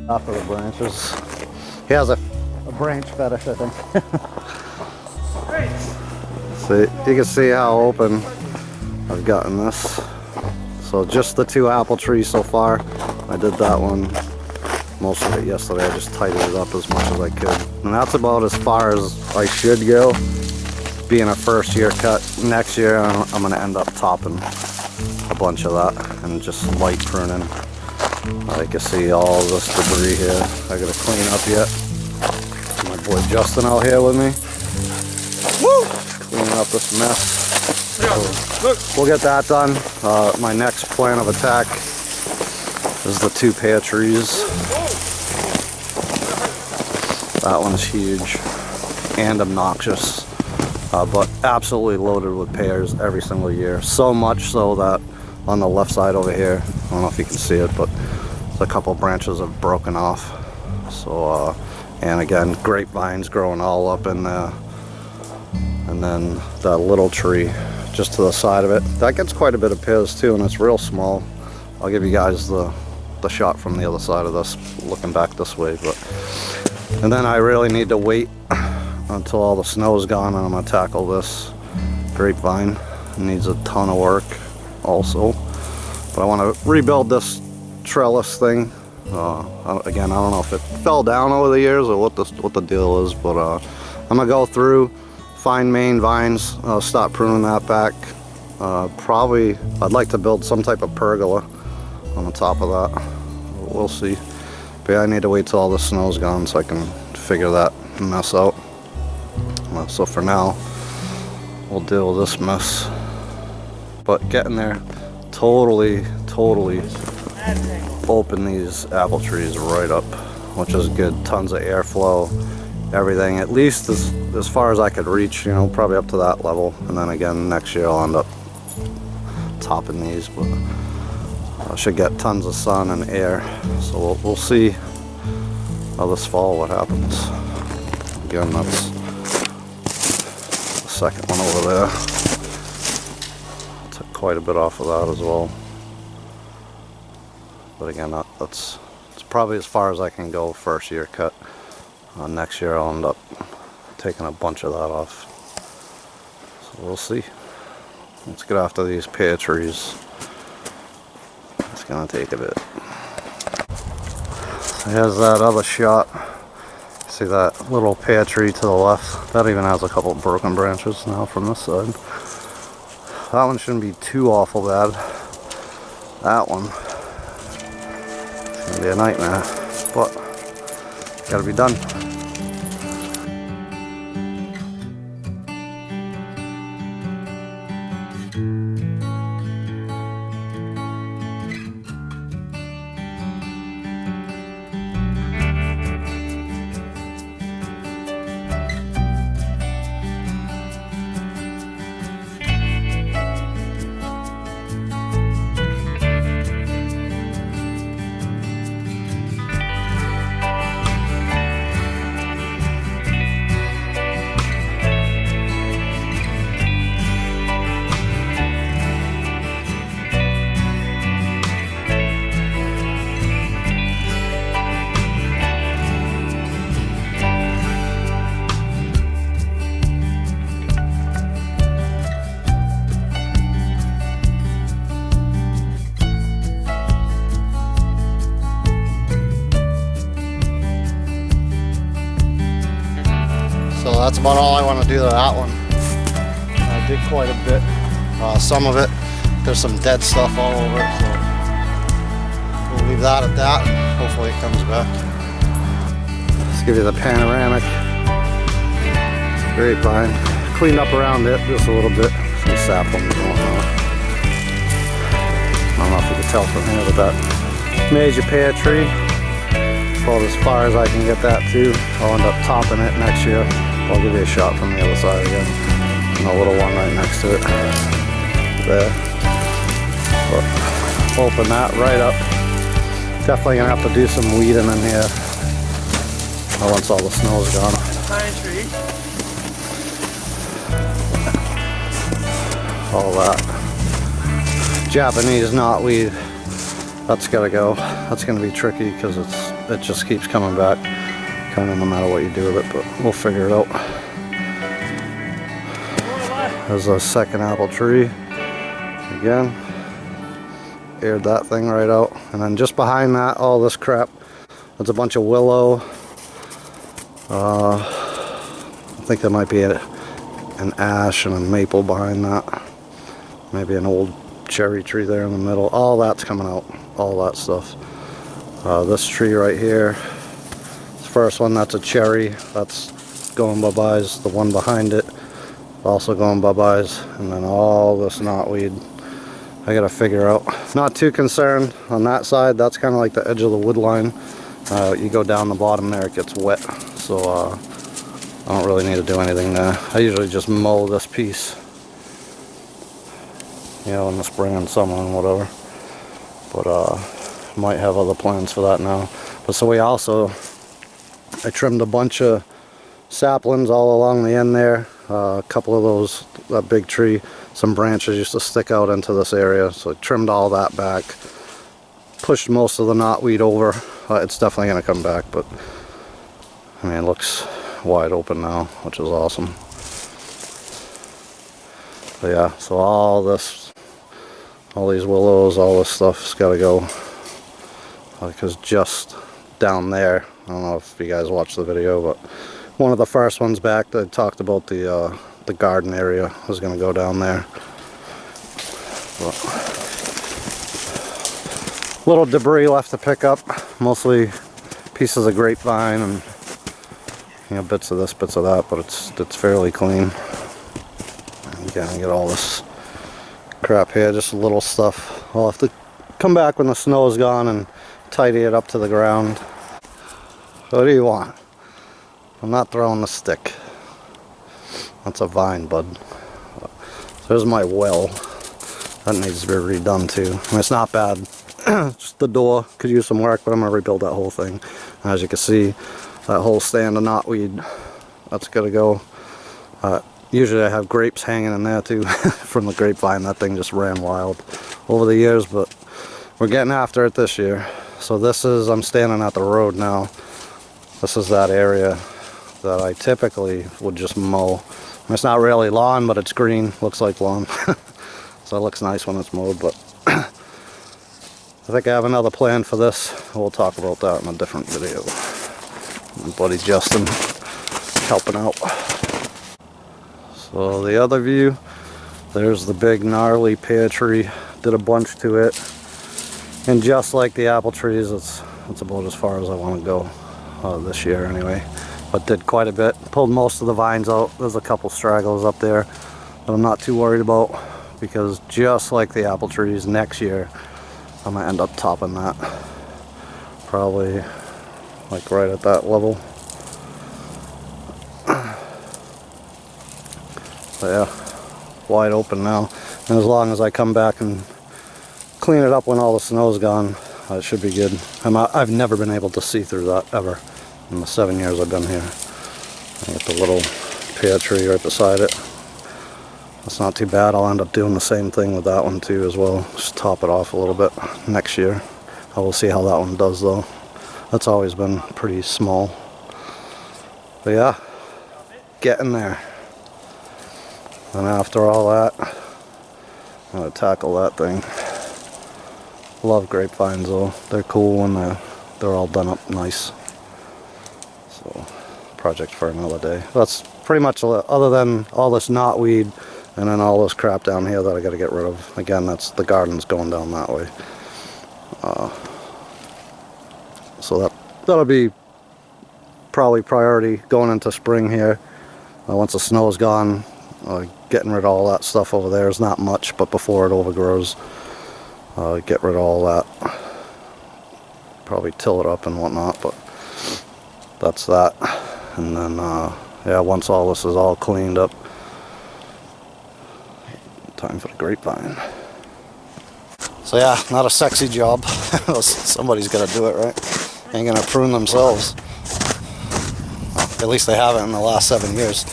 Off of the branches. He has a branch fetish, I think. So you can see how open I've gotten this. So just the 2 apple trees so far. I did that one, most of it yesterday. I just tidied it up as much as I could. And that's about as far as I should go. Being a first year cut. Next year I'm gonna end up topping a bunch of that and just light pruning. I can see all this debris here. I gotta clean up yet. My boy Justin out here with me. Woo! Cleaning up this mess. So we'll get that done. My next plan of attack is the 2 pear trees. That one's huge and obnoxious, but absolutely loaded with pears every single year. So much so that on the left side over here, I don't know if you can see it, but a couple branches have broken off. So, and again, grapevines growing all up in there. And then that little tree just to the side of it, that gets quite a bit of pears too, and it's real small. I'll give you guys the shot from the other side of this, looking back this way. But and then I really need to wait until all the snow is gone, and I'm gonna tackle this grapevine. It needs a ton of work also, but I want to rebuild this trellis thing. Again, I don't know if it fell down over the years or what the deal is, but I'm gonna go through, find main vines, start pruning that back. Probably I'd like to build some type of pergola on the top of that. We'll see. But yeah, I need to wait till all the snow's gone so I can figure that mess out. So for now, we'll deal with this mess. But getting there, totally open these apple trees right up, which is good. Tons of airflow, everything, at least as far as I could reach, you know, probably up to that level. And then again, next year I'll end up topping these, but I should get tons of sun and air. So we'll see how this fall what happens. Again, that's the second one over there. Took quite a bit off of that as well. But again, it's probably as far as I can go first year cut. Next year I'll end up taking a bunch of that off. So we'll see. Let's get after these pear trees. It's gonna take a bit. So here's that other shot. See that little pear tree to the left? That even has a couple of broken branches now from this side. That one shouldn't be too awful bad. That one, it's gonna be a nightmare, but gotta be done. So that's about all I want to do to that one. I did quite a bit. Some of it, there's some dead stuff all over it, so we'll leave that at that. Hopefully it comes back. Let's give you the panoramic grapevine. Cleaned up around it just a little bit. Some saplings going on. I don't know if you can tell from here, but that major pear tree. About as far as I can get that too. I'll end up topping it next year. I'll give you a shot from the other side again. And a little one right next to it. There. But open that right up. Definitely gonna have to do some weeding in here. Once all the snow is gone. Pine tree. All that. Japanese knotweed. That's gotta go. That's gonna be tricky because it's it just keeps coming back, kind of no matter what you do with it, but we'll figure it out. There's a second apple tree. Again, aired that thing right out. And then just behind that, all this crap, there's a bunch of willow. I think there might be an ash and a maple behind that. Maybe an old cherry tree there in the middle. All that's coming out, all that stuff. This tree right here, this first one, that's a cherry. That's going bye-byes. The one behind it, also going bye-byes. And then all this knotweed, I gotta figure out. Not too concerned on that side. That's kind of like the edge of the wood line. You go down the bottom there, it gets wet. So I don't really need to do anything there. I usually just mow this piece, you know, in the spring and summer and whatever. But might have other plans for that now. But so I trimmed a bunch of saplings all along the end there. A couple of those, that big tree, some branches used to stick out into this area, so I trimmed all that back. Pushed most of the knotweed over. It's definitely going to come back, but I mean, it looks wide open now, which is awesome. But yeah, so all these willows, all this stuff's got to go, because just down there, I don't know if you guys watched the video, but one of the first ones back that talked about the garden area was going to go down there. But little debris left to pick up, mostly pieces of grapevine and, you know, bits of this, bits of that, but it's fairly clean. Again, I get all this crap here, just little stuff. I'll have to come back when the snow's gone and tidy it up to the ground. What do you want? I'm not throwing the stick. That's a vine, bud. There's my well. That needs to be redone too. I mean, it's not bad. Just the door could use some work, but I'm gonna rebuild that whole thing. And as you can see, that whole stand of knotweed, that's gotta go. Usually I have grapes hanging in there too from the grapevine. That thing just ran wild over the years, but we're getting after it this year. So this is, I'm standing at the road now. This is that area that I typically would just mow. It's not really lawn, but it's green, looks like lawn. So it looks nice when it's mowed, but I think I have another plan for this. We'll talk about that in a different video. My buddy Justin helping out. So the other view, there's the big gnarly pear tree. Did a bunch to it. And just like the apple trees, it's about as far as I want to go this year anyway. But did quite a bit. Pulled most of the vines out. There's a couple straggles up there that I'm not too worried about, because just like the apple trees, next year I'm gonna end up topping that. Probably like right at that level. But yeah, wide open now. And as long as I come back and clean it up when all the snow's gone, it should be good. I've never been able to see through that ever in the 7 years I've been here. I got the little pear tree right beside it. That's not too bad. I'll end up doing the same thing with that one too as well. Just top it off a little bit next year. I will see how that one does though. That's always been pretty small. But yeah, getting there. And after all that, I'm gonna tackle that thing. Love grapevines though. They're cool when they're all done up nice. So, project for another day. That's pretty much, other than all this knotweed and then all this crap down here that I gotta get rid of. Again, that's the garden's going down that way. So that'll be probably priority going into spring here. Once the snow's gone, getting rid of all that stuff over there is not much, but before it overgrows, get rid of all that. Probably till it up and whatnot, but that's that. And then, yeah, once all this is all cleaned up, time for the grapevine. So yeah, not a sexy job. Somebody's got to do it, right? Ain't gonna prune themselves. At least they haven't in the last 7 years.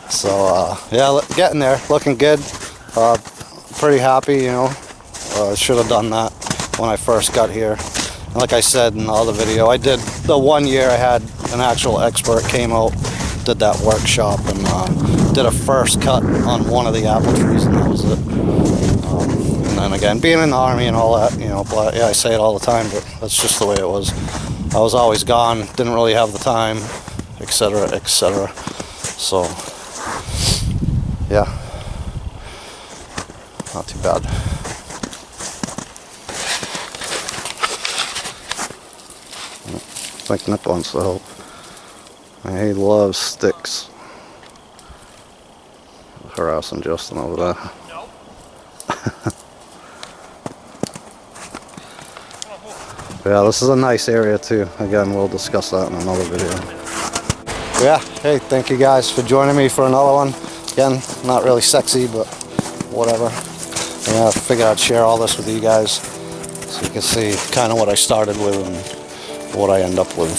So yeah, getting there, looking good. Pretty happy, you know. I should have done that when I first got here. Like I said in the other video, I did the 1 year I had an actual expert came out, did that workshop, and did a first cut on one of the apple trees, and that was it. And then again, being in the Army and all that, you know, but yeah, I say it all the time, but that's just the way it was. I was always gone, didn't really have the time, etc., etc. So, yeah, not too bad. I think Nick wants to help. He loves sticks. Harassing Justin over there. No. Yeah, this is a nice area too. Again, we'll discuss that in another video. Yeah, hey, thank you guys for joining me for another one. Again, not really sexy, but whatever. Yeah, I figured I'd share all this with you guys so you can see kind of what I started with and what I end up with.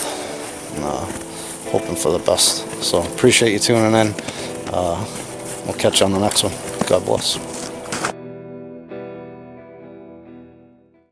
And, hoping for the best. So appreciate you tuning in. We'll catch you on the next one. God bless.